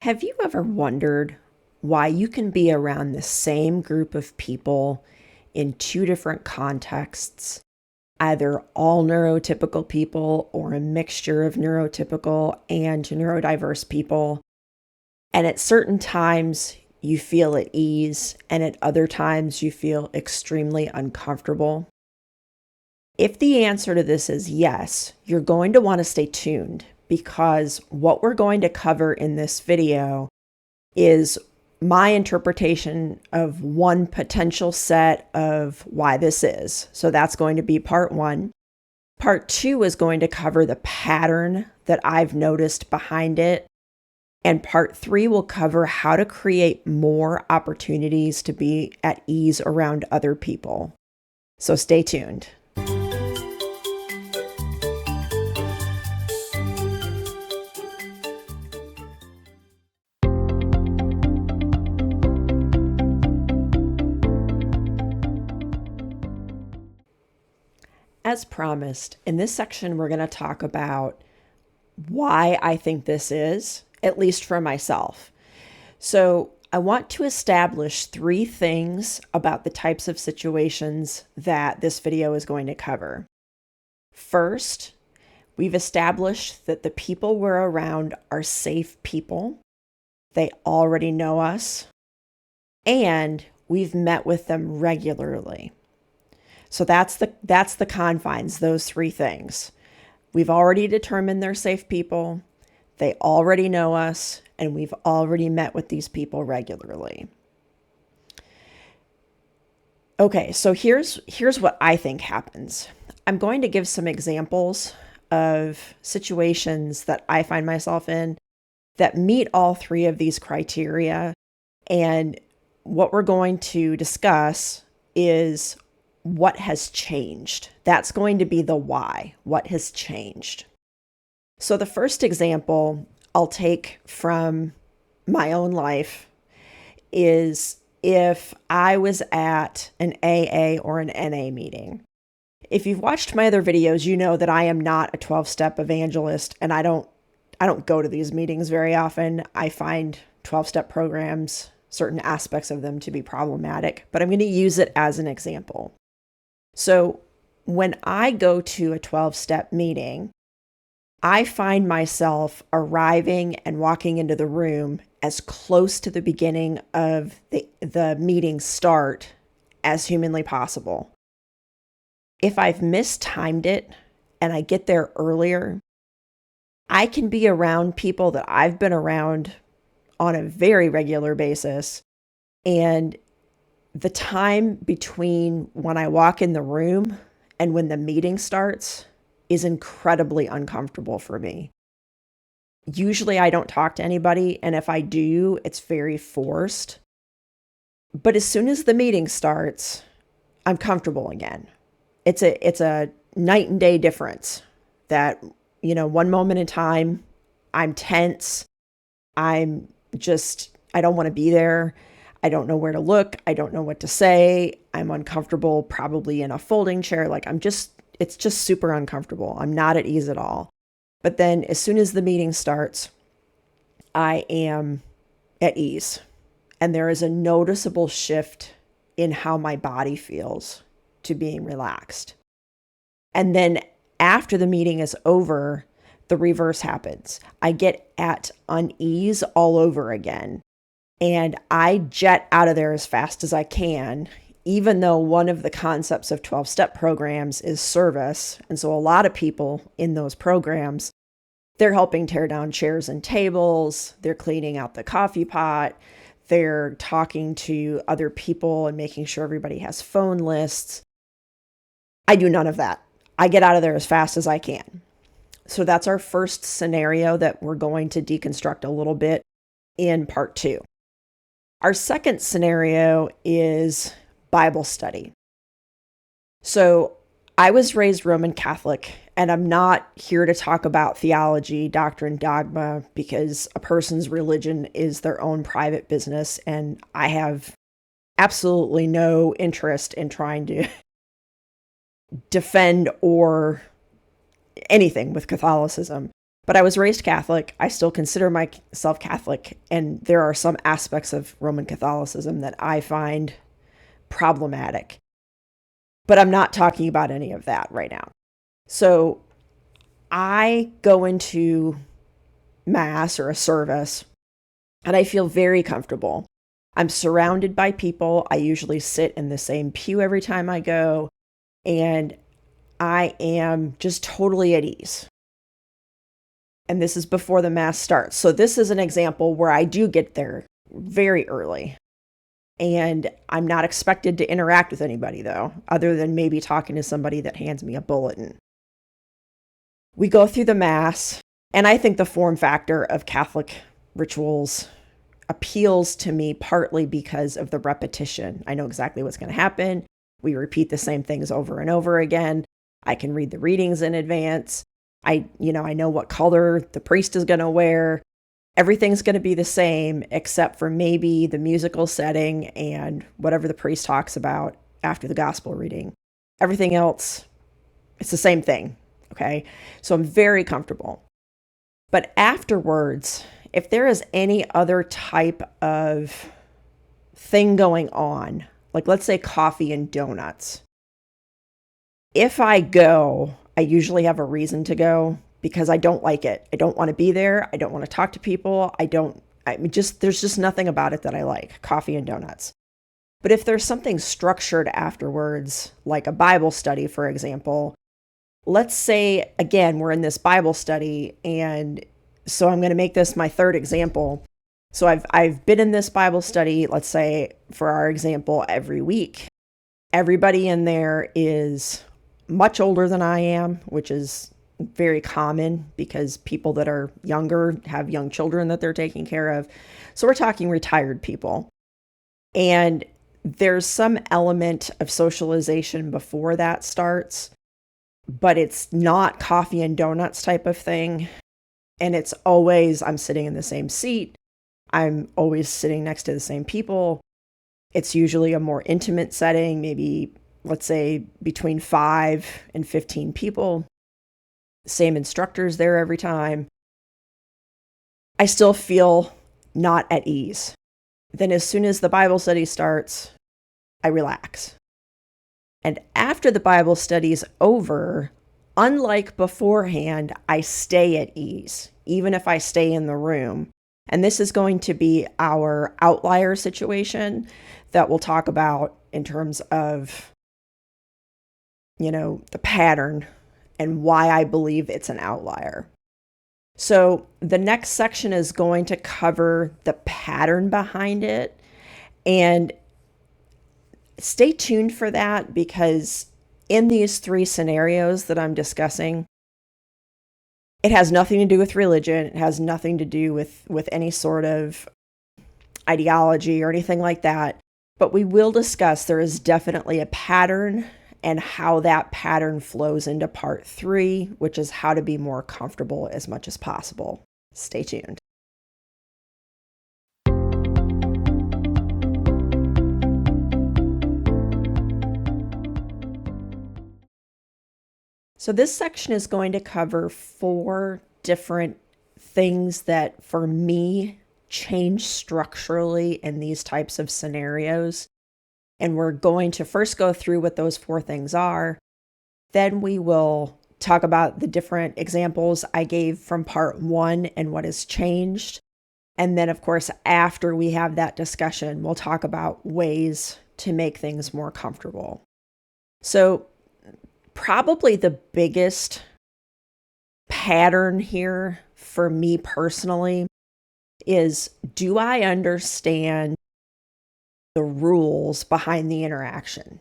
Have you ever wondered why you can be around the same group of people in two different contexts, either all neurotypical people or a mixture of neurotypical and neurodiverse people, and at certain times you feel at ease, and at other times you feel extremely uncomfortable? If the answer to this is yes, you're going to want to stay tuned because what we're going to cover in this video is my interpretation of one potential set of why this is. So that's going to be part one. Part two is going to cover the pattern that I've noticed behind it. And part three will cover how to create more opportunities to be at ease around other people. So stay tuned. As promised, in this section, we're going to talk about why I think this is, at least for myself. So I want to establish three things about the types of situations that this video is going to cover. First, we've established that the people we're around are safe people. They already know us, and we've met with them regularly. So that's the confines, those three things. We've already determined they're safe people, they already know us, and we've already met with these people regularly. Okay, so here's what I think happens. I'm going to give some examples of situations that I find myself in that meet all three of these criteria. And what we're going to discuss is what has changed. That's going to be the why. What has changed? So the first example I'll take from my own life is if I was at an AA or an NA meeting. If you've watched my other videos, you know that I am not a 12-step evangelist, and I don't go to these meetings very often. I find 12-step programs, certain aspects of them, to be problematic, but I'm going to use it as an example. So when I go to a 12-step meeting, I find myself arriving and walking into the room as close to the beginning of the meeting start as humanly possible. If I've mistimed it and I get there earlier, I can be around people that I've been around on a very regular basis, and the time between when I walk in the room and when the meeting starts is incredibly uncomfortable for me. Usually I don't talk to anybody, and if I do, it's very forced. But as soon as the meeting starts, I'm comfortable again. It's a night and day difference that, one moment in time, I'm tense. I don't want to be there. I don't know where to look. I don't know what to say. I'm uncomfortable, probably in a folding chair. It's just super uncomfortable. I'm not at ease at all. But then as soon as the meeting starts, I am at ease. And there is a noticeable shift in how my body feels to being relaxed. And then after the meeting is over, the reverse happens. I get at unease all over again. And I jet out of there as fast as I can, even though one of the concepts of 12-step programs is service. And so a lot of people in those programs, they're helping tear down chairs and tables, they're cleaning out the coffee pot, they're talking to other people and making sure everybody has phone lists. I do none of that. I get out of there as fast as I can. So that's our first scenario that we're going to deconstruct a little bit in part two. Our second scenario is Bible study. So I was raised Roman Catholic, and I'm not here to talk about theology, doctrine, dogma, because a person's religion is their own private business, and I have absolutely no interest in trying to defend or anything with Catholicism. But I was raised Catholic. I still consider myself Catholic, and there are some aspects of Roman Catholicism that I find problematic. But I'm not talking about any of that right now. So I go into Mass or a service, and I feel very comfortable. I'm surrounded by people. I usually sit in the same pew every time I go, and I am just totally at ease. And this is before the Mass starts. So this is an example where I do get there very early. And I'm not expected to interact with anybody, though, other than maybe talking to somebody that hands me a bulletin. We go through the Mass, and I think the form factor of Catholic rituals appeals to me partly because of the repetition. I know exactly what's going to happen. We repeat the same things over and over again. I can read the readings in advance. I know what color the priest is going to wear. Everything's going to be the same except for maybe the musical setting and whatever the priest talks about after the gospel reading. Everything else, it's the same thing. Okay. So I'm very comfortable. But afterwards, if there is any other type of thing going on, like let's say coffee and donuts, if I go, I usually have a reason to go because I don't like it. I don't want to be there. I don't want to talk to people. There's just nothing about it that I like, coffee and donuts. But if there's something structured afterwards, like a Bible study, for example, let's say, again, we're in this Bible study, and so I'm going to make this my third example. So I've been in this Bible study, let's say, for our example, every week. Everybody in there is much older than I am, which is very common because people that are younger have young children that they're taking care of. So we're talking retired people. And there's some element of socialization before that starts, but it's not coffee and donuts type of thing. And it's always, I'm sitting in the same seat. I'm always sitting next to the same people. It's usually a more intimate setting, maybe, let's say, between 5 and 15 people. Same instructors there every time. I still feel not at ease. Then as soon as the Bible study starts, I relax. And after the Bible study's over, unlike beforehand, I stay at ease, even if I stay in the room. And this is going to be our outlier situation that we'll talk about in terms of, the pattern and why I believe it's an outlier. So the next section is going to cover the pattern behind it. And stay tuned for that, because in these 3 scenarios that I'm discussing, it has nothing to do with religion. It has nothing to do with any sort of ideology or anything like that. But we will discuss there is definitely a pattern and how that pattern flows into part 3, which is how to be more comfortable as much as possible. Stay tuned. So this section is going to cover 4 different things that, for me, change structurally in these types of scenarios. And we're going to first go through what those 4 things are. Then we will talk about the different examples I gave from part 1 and what has changed. And then, of course, after we have that discussion, we'll talk about ways to make things more comfortable. So probably the biggest pattern here for me personally is, do I understand the rules behind the interaction?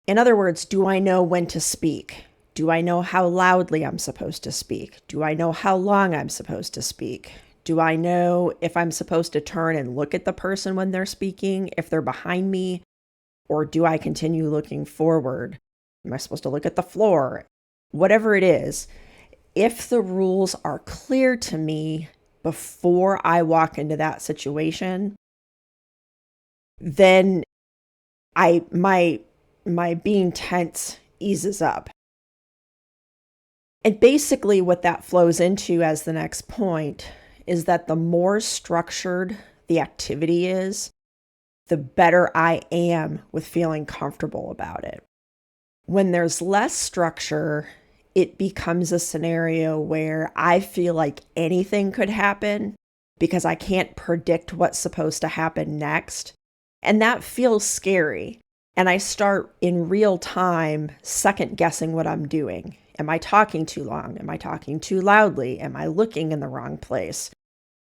In other words, do I know when to speak? Do I know how loudly I'm supposed to speak? Do I know how long I'm supposed to speak? Do I know if I'm supposed to turn and look at the person when they're speaking, if they're behind me? Or do I continue looking forward? Am I supposed to look at the floor? Whatever it is, if the rules are clear to me before I walk into that situation, then my being tense eases up. And basically what that flows into as the next point is that the more structured the activity is, the better I am with feeling comfortable about it. When there's less structure, it becomes a scenario where I feel like anything could happen because I can't predict what's supposed to happen next. And that feels scary. And I start in real time second guessing what I'm doing. Am I talking too long? Am I talking too loudly? Am I looking in the wrong place?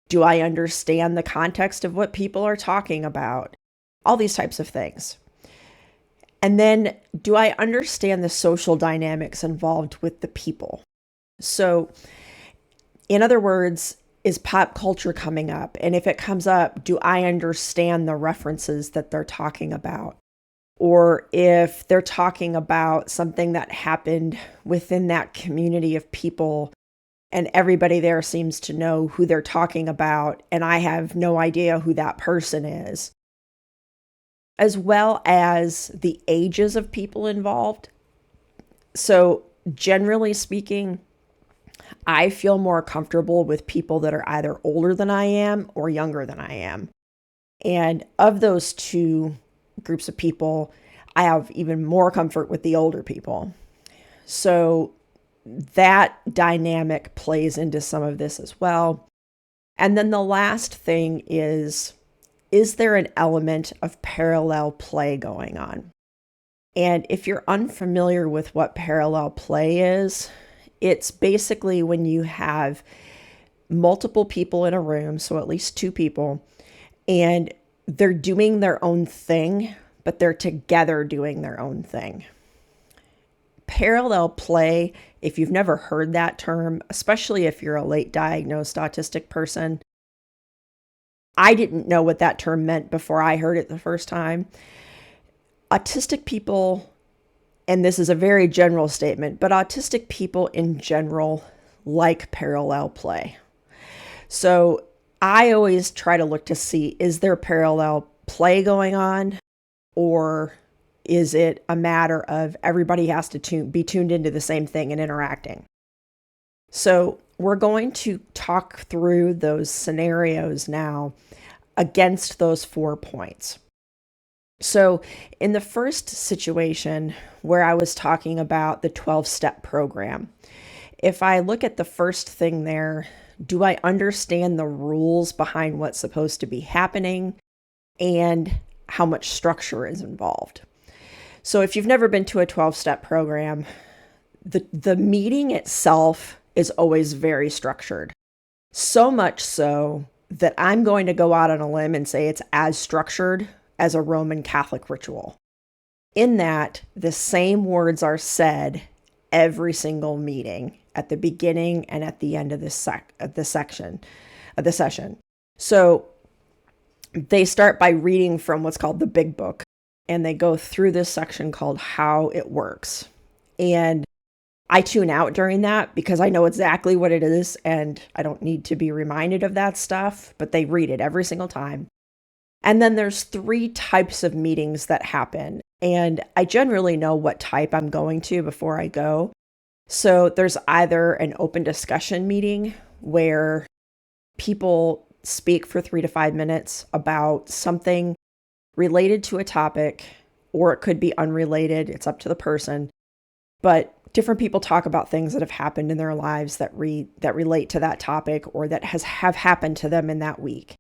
Do I understand the context of what people are talking about? All these types of things. And then, do I understand the social dynamics involved with the people? So, in other words, is pop culture coming up? And if it comes up, do I understand the references that they're talking about? Or if they're talking about something that happened within that community of people and everybody there seems to know who they're talking about, and I have no idea who that person is, as well as the ages of people involved. So generally speaking, I feel more comfortable with people that are either older than I am or younger than I am. And of those two groups of people, I have even more comfort with the older people. So that dynamic plays into some of this as well. And then the last thing is there an element of parallel play going on? And if you're unfamiliar with what parallel play is, it's basically when you have multiple people in a room, so at least two people, and they're doing their own thing, but they're together doing their own thing. Parallel play, if you've never heard that term, especially if you're a late diagnosed autistic person, I didn't know what that term meant before I heard it the first time. Autistic people, and this is a very general statement, but autistic people in general like parallel play. So I always try to look to see, is there parallel play going on, or is it a matter of everybody has to be tuned into the same thing and interacting? So we're going to talk through those scenarios now against those 4 points. So in the first situation where I was talking about the 12-step program, if I look at the first thing there, do I understand the rules behind what's supposed to be happening and how much structure is involved? So if you've never been to a 12-step program, the meeting itself is always very structured. So much so that I'm going to go out on a limb and say it's as structured as a Roman Catholic ritual. In that, the same words are said every single meeting at the beginning and at the end of the session. So they start by reading from what's called the Big Book, and they go through this section called How It Works. And I tune out during that because I know exactly what it is and I don't need to be reminded of that stuff, but they read it every single time. And then there's 3 types of meetings that happen. And I generally know what type I'm going to before I go. So there's either an open discussion meeting where people speak for 3 to 5 minutes about something related to a topic, or it could be unrelated. It's up to the person. But different people talk about things that have happened in their lives that relate to that topic or that have happened to them in that week.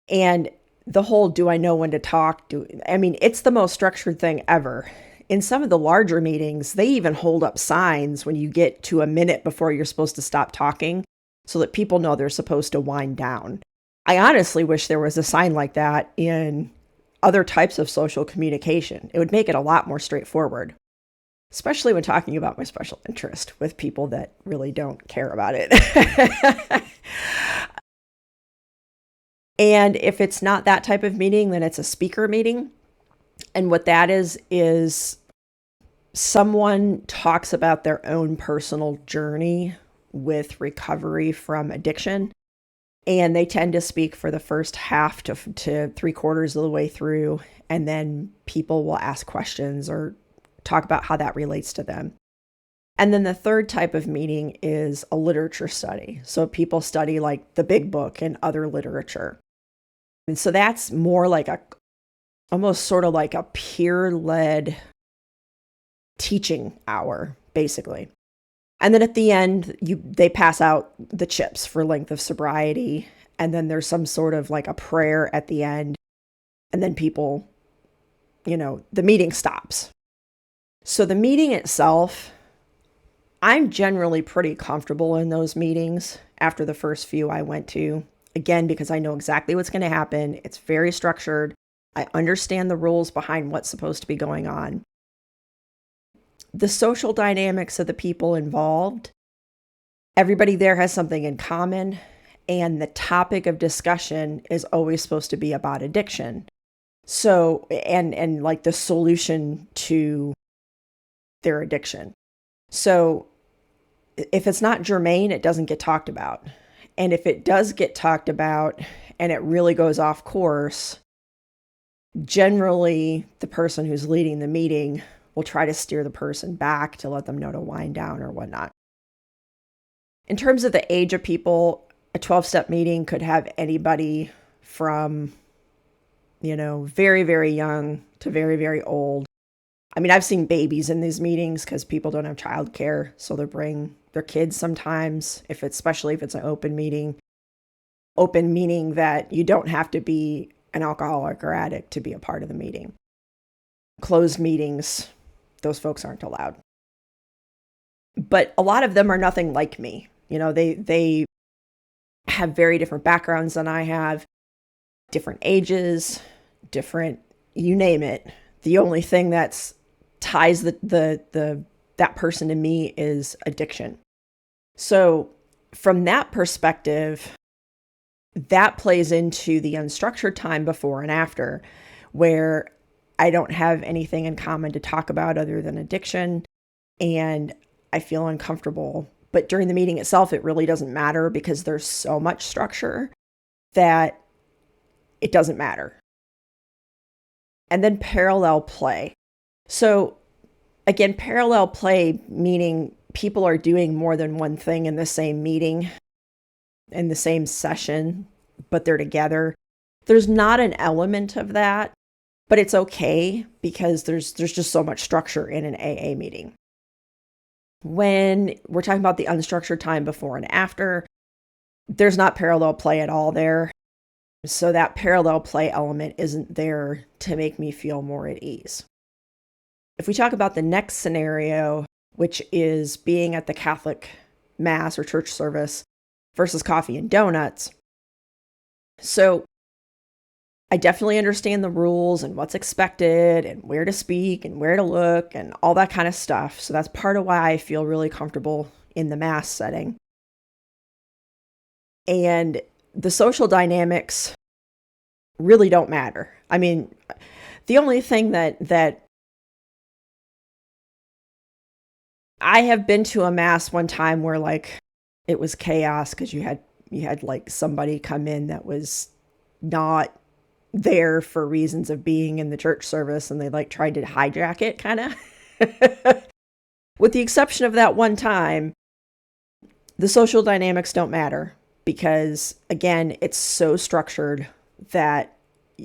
And the whole do I know when to talk? It's the most structured thing ever. In some of the larger meetings, they even hold up signs when you get to a minute before you're supposed to stop talking so that people know they're supposed to wind down. I honestly wish there was a sign like that in other types of social communication. It would make it a lot more straightforward, especially when talking about my special interest with people that really don't care about it. And if it's not that type of meeting, then it's a speaker meeting. And what that is someone talks about their own personal journey with recovery from addiction. And they tend to speak for the first half to 3/4 of the way through. And then people will ask questions or talk about how that relates to them. And then the third type of meeting is a literature study. So people study like the big book and other literature. And so that's more like almost sort of like a peer-led teaching hour, basically. And then at the end, they pass out the chips for length of sobriety. And then there's some sort of like a prayer at the end. And then people, the meeting stops. So the meeting itself, I'm generally pretty comfortable in those meetings after the first few I went to. Again, because I know exactly what's going to happen. It's very structured. I understand the rules behind what's supposed to be going on. The social dynamics of the people involved, everybody there has something in common, and the topic of discussion is always supposed to be about addiction. So, and like the solution to their addiction. So if it's not germane, it doesn't get talked about. And if it does get talked about and it really goes off course, generally the person who's leading the meeting will try to steer the person back to let them know to wind down or whatnot. In terms of the age of people, a 12-step meeting could have anybody from, very, very young to very, very old. I mean, I've seen babies in these meetings because people don't have childcare, so they bring their kids sometimes, especially if it's an open meeting. Open meaning that you don't have to be an alcoholic or addict to be a part of the meeting. Closed meetings, those folks aren't allowed. But a lot of them are nothing like me. They have very different backgrounds than I have, different ages, different, you name it. The only thing that's ties that person to me is addiction. So from that perspective, that plays into the unstructured time before and after, where I don't have anything in common to talk about other than addiction, and I feel uncomfortable. But during the meeting itself, it really doesn't matter because there's so much structure that it doesn't matter. And then parallel play. So again, parallel play, meaning people are doing more than one thing in the same meeting, in the same session, but they're together. There's not an element of that, but it's okay because there's just so much structure in an AA meeting. When we're talking about the unstructured time before and after, there's not parallel play at all there. So that parallel play element isn't there to make me feel more at ease. If we talk about the next scenario, which is being at the Catholic Mass or church service versus coffee and donuts. So I definitely understand the rules and what's expected and where to speak and where to look and all that kind of stuff. So that's part of why I feel really comfortable in the Mass setting. And the social dynamics really don't matter. I mean, the only thing that I have been to a Mass one time where like it was chaos because you had like somebody come in that was not there for reasons of being in the church service, and they like tried to hijack it kind of. With the exception of that one time, the social dynamics don't matter because again, it's so structured that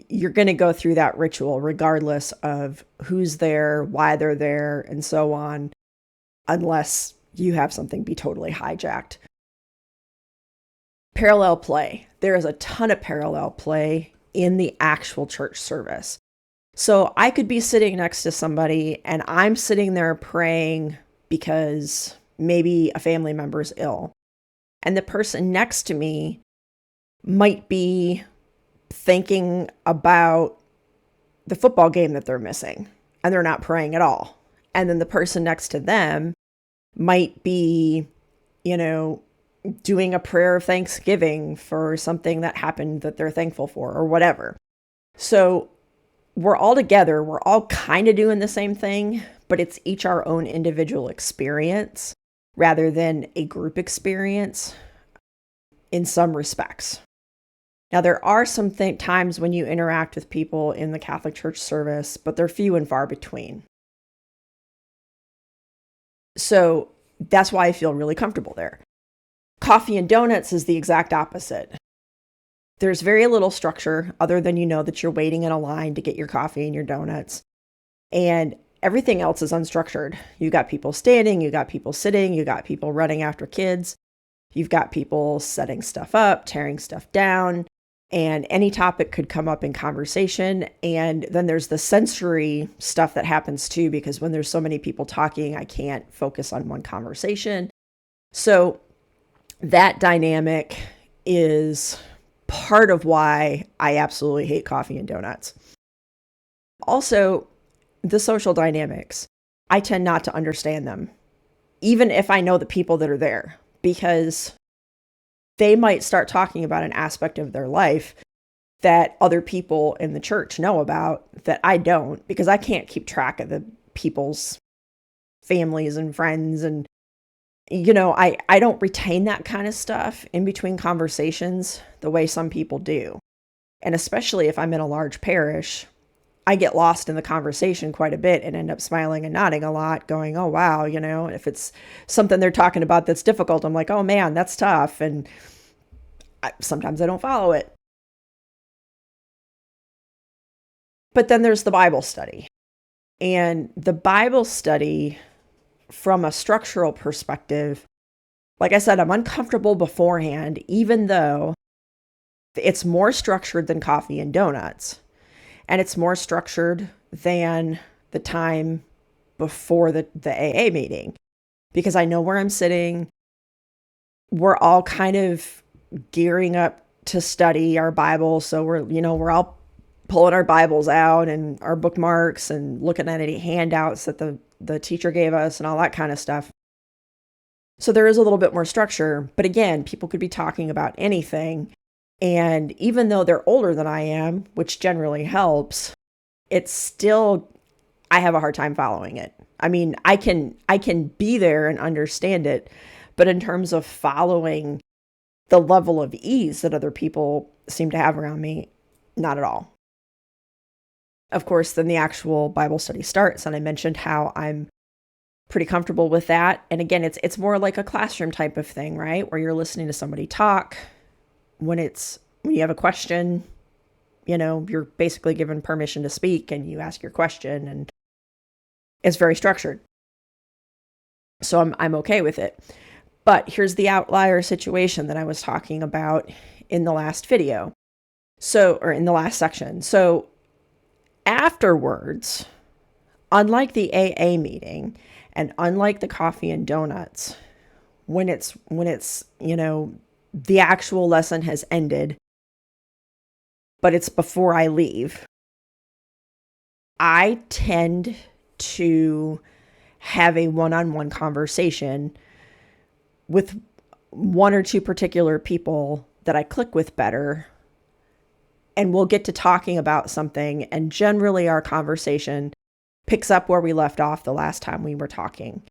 you're going to go through that ritual regardless of who's there, why they're there, and so on, unless you have something be totally hijacked. Parallel play. There is a ton of parallel play in the actual church service. So I could be sitting next to somebody and I'm sitting there praying because maybe a family member is ill. And the person next to me might be thinking about the football game that they're missing and they're not praying at all. And then the person next to them might be, doing a prayer of thanksgiving for something that happened that they're thankful for or whatever. So we're all together. We're all kind of doing the same thing, but it's each our own individual experience rather than a group experience in some respects. Now, there are some times when you interact with people in the Catholic Church service, but they're few and far between. So That's why I feel really comfortable there. Coffee and donuts is the exact opposite. There's very little structure other than you know that you're waiting in a line to get your coffee and your donuts. And everything else is unstructured. You got people standing, you got people sitting, you got people running after kids. You've got people setting stuff up, tearing stuff down, and any topic could come up in conversation. And then there's the sensory stuff that happens too, because when there's so many people talking, I can't focus on one conversation. So that dynamic is part of why I absolutely hate coffee and donuts. Also, the social dynamics. I tend not to understand them, even if I know the people that are there, because they might start talking about an aspect of their life that other people in the church know about that I don't, because I can't keep track of the people's families and friends. And, I don't retain that kind of stuff in between conversations the way some people do. And especially if I'm in a large parish, I get lost in the conversation quite a bit and end up smiling and nodding a lot, going, oh, wow, if it's something they're talking about that's difficult, I'm like, oh, man, that's tough. And sometimes I don't follow it. But then there's the Bible study. And the Bible study, from a structural perspective, like I said, I'm uncomfortable beforehand, even though it's more structured than coffee and donuts. And it's more structured than the time before the AA meeting, because I know where I'm sitting. We're all kind of gearing up to study our Bible. So we're all pulling our Bibles out and our bookmarks and looking at any handouts that the teacher gave us and all that kind of stuff. So there is a little bit more structure. But again, people could be talking about anything. And even though they're older than I am, which generally helps, it's still, I have a hard time following it. I mean, I can be there and understand it, but in terms of following the level of ease that other people seem to have around me, not at all. Of course, then the actual Bible study starts, and I mentioned how I'm pretty comfortable with that. And again, it's more like a classroom type of thing, right? Where you're listening to somebody talk. When you have a question, you're basically given permission to speak and you ask your question, and it's very structured. So I'm okay with it. But here's the outlier situation that I was talking about in the last video. Or in the last section. So afterwards, unlike the AA meeting and unlike the coffee and donuts, when it's the actual lesson has ended, but it's before I leave, I tend to have a one-on-one conversation with one or two particular people that I click with better, and we'll get to talking about something, and generally our conversation picks up where we left off the last time we were talking.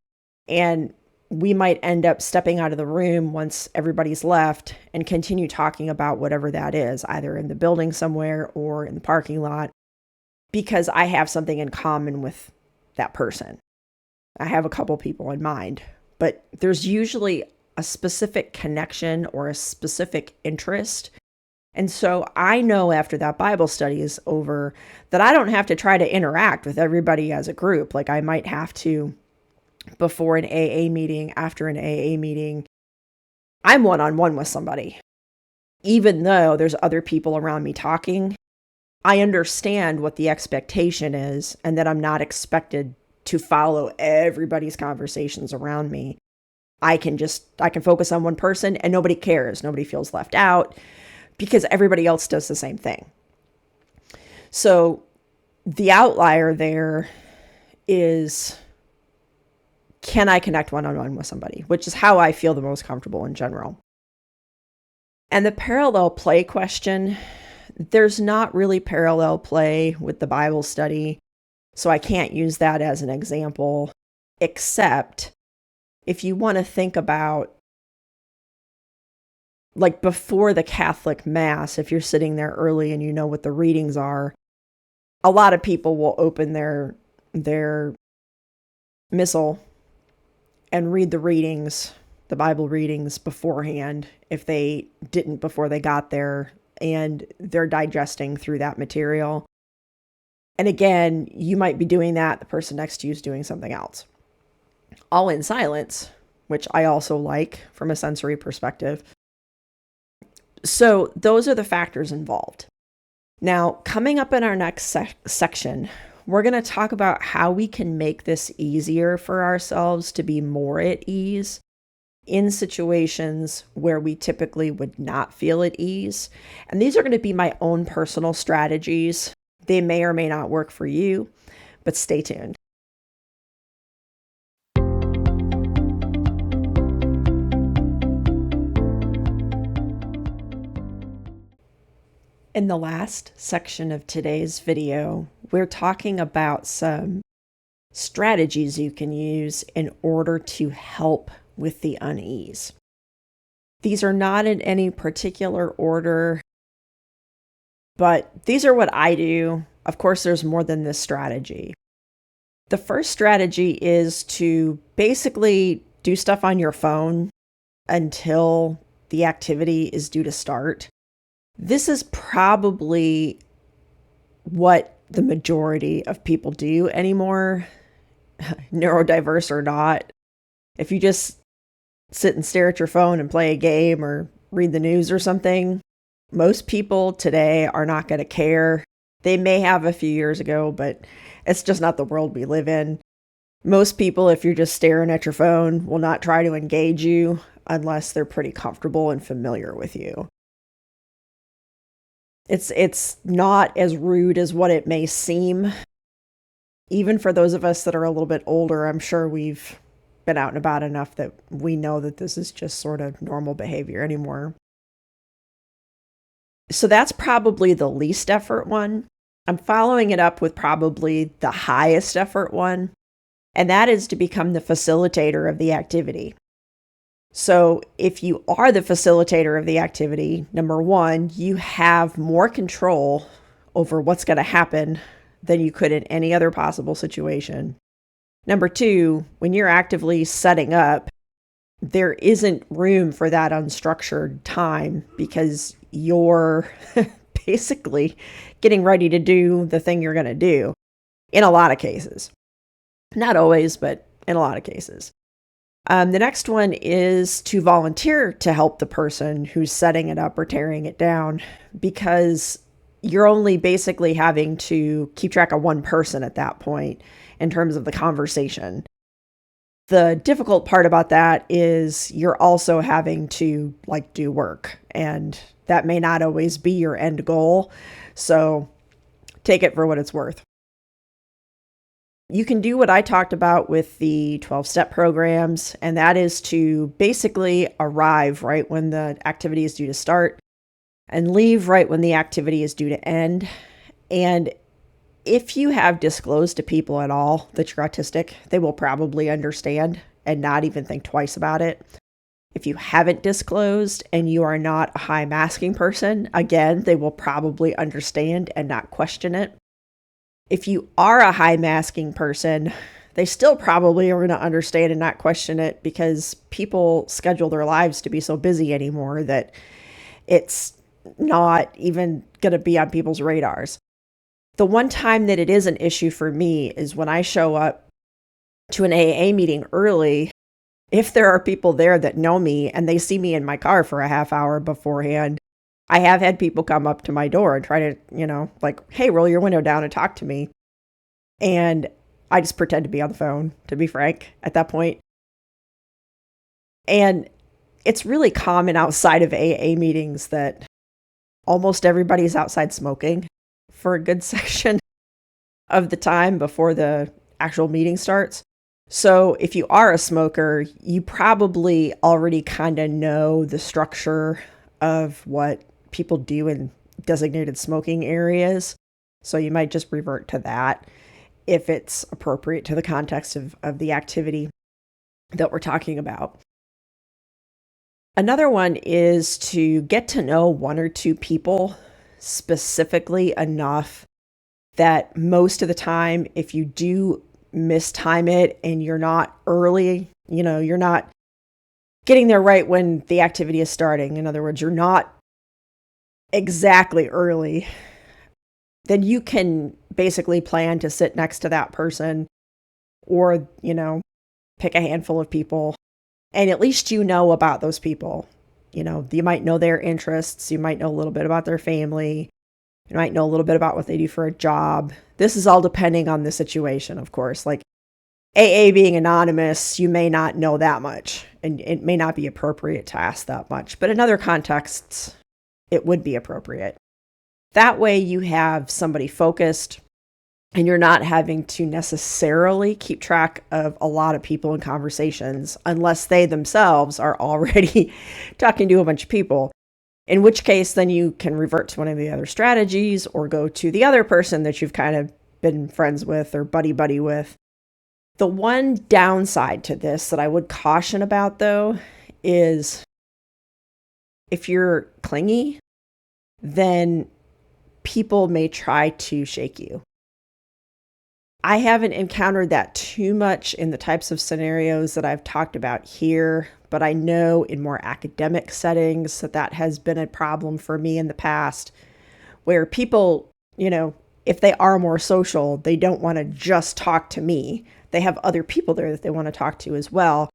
And we might end up stepping out of the room once everybody's left and continue talking about whatever that is, either in the building somewhere or in the parking lot, because I have something in common with that person. I have a couple people in mind, but there's usually a specific connection or a specific interest. And so I know after that Bible study is over that I don't have to try to interact with everybody as a group. Like I might have to before an AA meeting, after an AA meeting. I'm one-on-one with somebody. Even though there's other people around me talking, I understand what the expectation is and that I'm not expected to follow everybody's conversations around me. I can focus on one person and nobody cares. Nobody feels left out because everybody else does the same thing. So the outlier there is, can I connect one-on-one with somebody, which is how I feel the most comfortable in general. And the parallel play question, there's not really parallel play with the Bible study, so I can't use that as an example, except if you want to think about, like before the Catholic Mass, if you're sitting there early and you know what the readings are, a lot of people will open their missal and read the Bible readings beforehand if they didn't before they got there, and they're digesting through that material. And again, you might be doing that, the person next to you is doing something else. All in silence, which I also like from a sensory perspective. So those are the factors involved. Now, coming up in our next section, we're going to talk about how we can make this easier for ourselves to be more at ease in situations where we typically would not feel at ease. And these are going to be my own personal strategies. They may or may not work for you, but stay tuned. In the last section of today's video, we're talking about some strategies you can use in order to help with the unease. These are not in any particular order, but these are what I do. Of course, there's more than this strategy. The first strategy is to basically do stuff on your phone until the activity is due to start. This is probably what the majority of people do anymore, neurodiverse or not. If you just sit and stare at your phone and play a game or read the news or something, most people today are not going to care. They may have a few years ago, but it's just not the world we live in. Most people, if you're just staring at your phone, will not try to engage you unless they're pretty comfortable and familiar with you. It's not as rude as what it may seem. Even for those of us that are a little bit older, I'm sure we've been out and about enough that we know that this is just sort of normal behavior anymore. So that's probably the least effort one. I'm following it up with probably the highest effort one, and that is to become the facilitator of the activity. So if you are the facilitator of the activity, number one, you have more control over what's going to happen than you could in any other possible situation. Number two, when you're actively setting up, there isn't room for that unstructured time because you're basically getting ready to do the thing you're going to do in a lot of cases. Not always, but in a lot of cases. The next one is to volunteer to help the person who's setting it up or tearing it down, because you're only basically having to keep track of one person at that point in terms of the conversation. The difficult part about that is you're also having to do work, and that may not always be your end goal. So take it for what it's worth. You can do what I talked about with the 12-step programs, and that is to basically arrive right when the activity is due to start and leave right when the activity is due to end. And if you have disclosed to people at all that you're autistic, they will probably understand and not even think twice about it. If you haven't disclosed and you are not a high masking person, again, they will probably understand and not question it. If you are a high masking person, they still probably are going to understand and not question it, because people schedule their lives to be so busy anymore that it's not even going to be on people's radars. The one time that it is an issue for me is when I show up to an AA meeting early. If there are people there that know me and they see me in my car for a half hour beforehand, I have had people come up to my door and try to, hey, roll your window down and talk to me. And I just pretend to be on the phone, to be frank, at that point. And it's really common outside of AA meetings that almost everybody's outside smoking for a good section of the time before the actual meeting starts. So if you are a smoker, you probably already kind of know the structure of what people do in designated smoking areas. So you might just revert to that if it's appropriate to the context of the activity that we're talking about. Another one is to get to know one or two people specifically enough that most of the time, if you do mistime it and you're not early, you're not getting there right when the activity is starting. In other words, you're not exactly early, then you can basically plan to sit next to that person or, pick a handful of people. And at least about those people. You might know their interests. You might know a little bit about their family. You might know a little bit about what they do for a job. This is all depending on the situation, of course. Like AA being anonymous, you may not know that much, and it may not be appropriate to ask that much. But in other contexts, it would be appropriate. That way you have somebody focused and you're not having to necessarily keep track of a lot of people in conversations unless they themselves are already talking to a bunch of people. In which case, then you can revert to one of the other strategies or go to the other person that you've kind of been friends with or buddy with. The one downside to this that I would caution about, though, is if you're clingy, then people may try to shake you. I haven't encountered that too much in the types of scenarios that I've talked about here, but I know in more academic settings that has been a problem for me in the past, where people, if they are more social, they don't want to just talk to me. They have other people there that they want to talk to as well.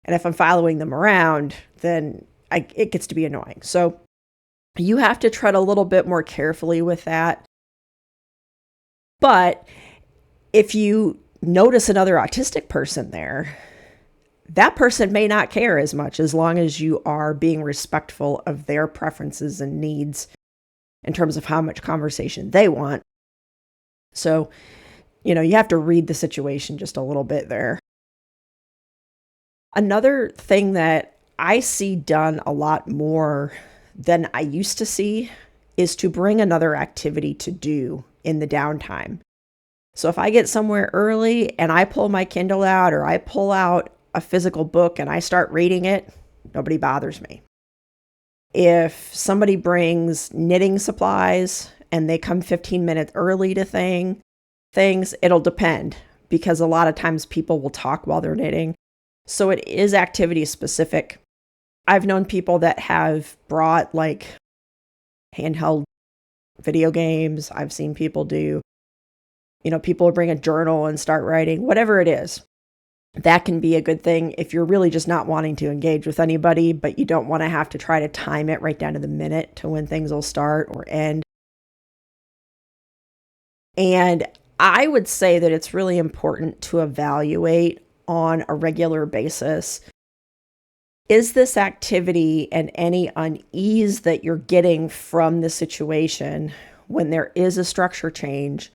And if I'm following them around, then it gets to be annoying. So you have to tread a little bit more carefully with that. But if you notice another autistic person there, that person may not care as much as long as you are being respectful of their preferences and needs in terms of how much conversation they want. So, you have to read the situation just a little bit there. Another thing that I see done a lot more than I used to see is to bring another activity to do in the downtime. So if I get somewhere early and I pull my Kindle out or I pull out a physical book and I start reading it, nobody bothers me. If somebody brings knitting supplies and they come 15 minutes early to things, it'll depend because a lot of times people will talk while they're knitting. So it is activity specific. I've known people that have brought like handheld video games. I've seen people do, people will bring a journal and start writing, whatever it is. That can be a good thing if you're really just not wanting to engage with anybody, but you don't want to have to try to time it right down to the minute to when things will start or end. And I would say that it's really important to evaluate on a regular basis. Is this activity and any unease that you're getting from the situation when there is a structure change,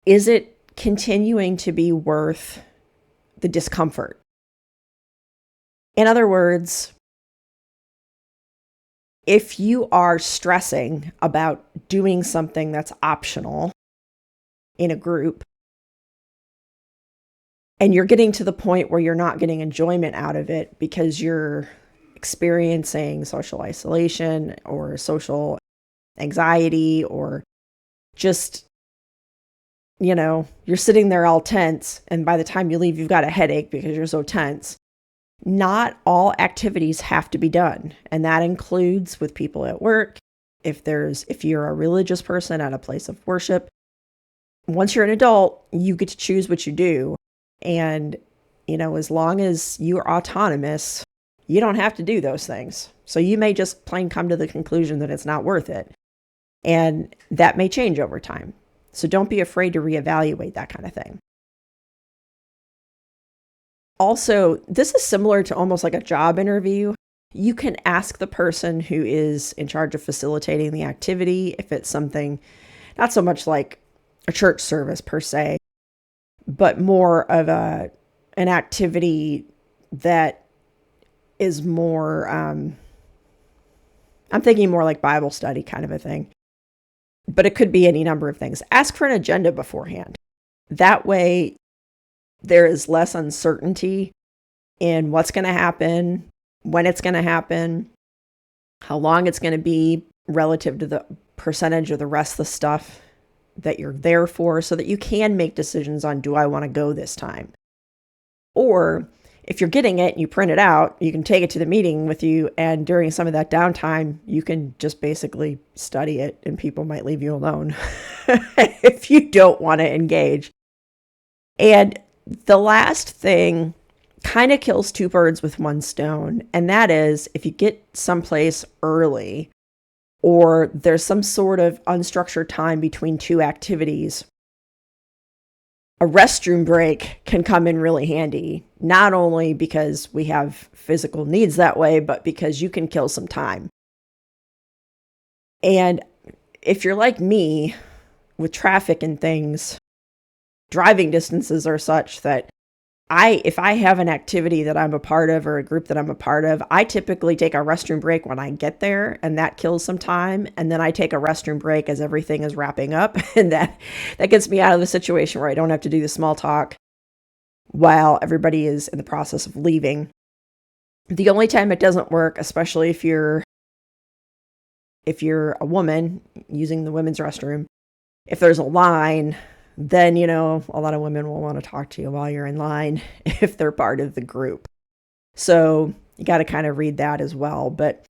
is it continuing to be worth the discomfort? In other words, if you are stressing about doing something that's optional in a group, and you're getting to the point where you're not getting enjoyment out of it because you're experiencing social isolation or social anxiety or just, you're sitting there all tense. And by the time you leave, you've got a headache because you're so tense. Not all activities have to be done. And that includes with people at work. If you're a religious person at a place of worship, once you're an adult, you get to choose what you do. And, as long as you're autonomous, you don't have to do those things. So you may just plain come to the conclusion that it's not worth it. And that may change over time. So don't be afraid to reevaluate that kind of thing. Also, this is similar to almost like a job interview. You can ask the person who is in charge of facilitating the activity if it's something, not so much like a church service per se, but more of an activity that is more, I'm thinking more like Bible study kind of a thing. But it could be any number of things. Ask for an agenda beforehand. That way, there is less uncertainty in what's going to happen, when it's going to happen, how long it's going to be relative to the percentage of the rest of the stuff that you're there for so that you can make decisions on, do I want to go this time? Or if you're getting it and you print it out, you can take it to the meeting with you, and during some of that downtime, you can just basically study it and people might leave you alone if you don't want to engage. And the last thing kind of kills two birds with one stone, and that is if you get someplace early or there's some sort of unstructured time between two activities, a restroom break can come in really handy, not only because we have physical needs that way, but because you can kill some time. And if you're like me with traffic and things, driving distances are such that if I have an activity that I'm a part of or a group that I'm a part of, I typically take a restroom break when I get there, and that kills some time. And then I take a restroom break as everything is wrapping up. And that gets me out of the situation where I don't have to do the small talk while everybody is in the process of leaving. The only time it doesn't work, especially if you're a woman using the women's restroom, if there's a line, then, a lot of women will want to talk to you while you're in line if they're part of the group. So you got to kind of read that as well. But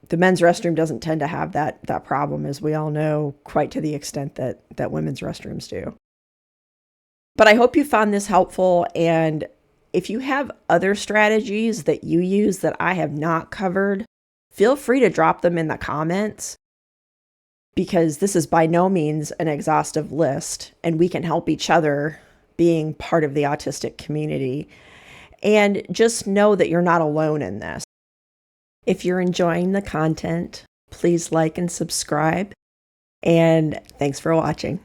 the men's restroom doesn't tend to have that problem, as we all know, quite to the extent that women's restrooms do. But I hope you found this helpful. And if you have other strategies that you use that I have not covered, feel free to drop them in the comments, because this is by no means an exhaustive list, and we can help each other being part of the autistic community. And just know that you're not alone in this. If you're enjoying the content, please like and subscribe. And thanks for watching.